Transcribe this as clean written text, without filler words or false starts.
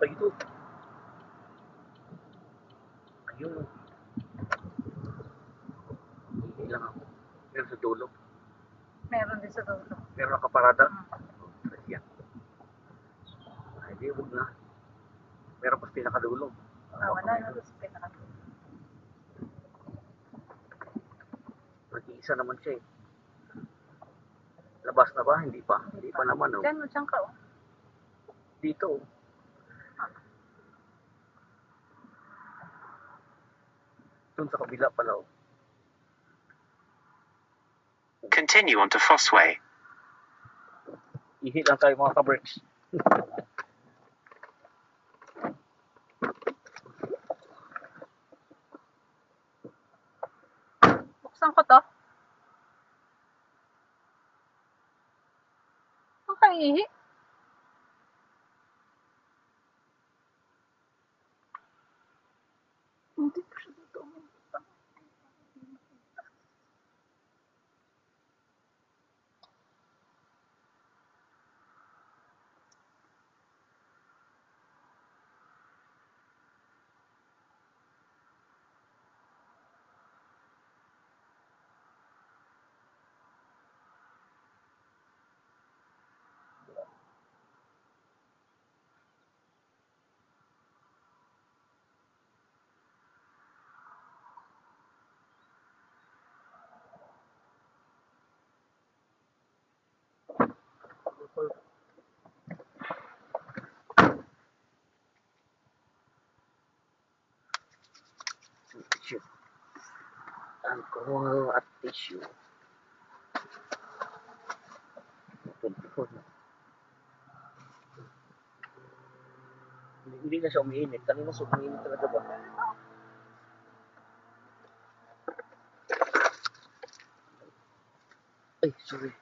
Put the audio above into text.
pa ito. Ayun. Hindi lang ako. Meron sa dulo. Meron din sa dulo. Meron nakaparada. Yan. Ay, di, huwag na. Meron pa sa pinakadulo. Wala na sa pinakadulo. Nag-iisa naman siya eh. Labas na ba? Hindi pa. Hindi pa naman oh. Diyan ka oh. Dito oh. Doon sa kabila pala oh. Continue onto Fossway. Ihi lang tayo mga ka-breaks. Buksan ko to. Ang kaihi. Hindi pa siya dito. Tissue. Alcohol at tissue. 24 na. Hindi na siya umiinit. Kanina siya umiinit talaga ba? Ay, sorry.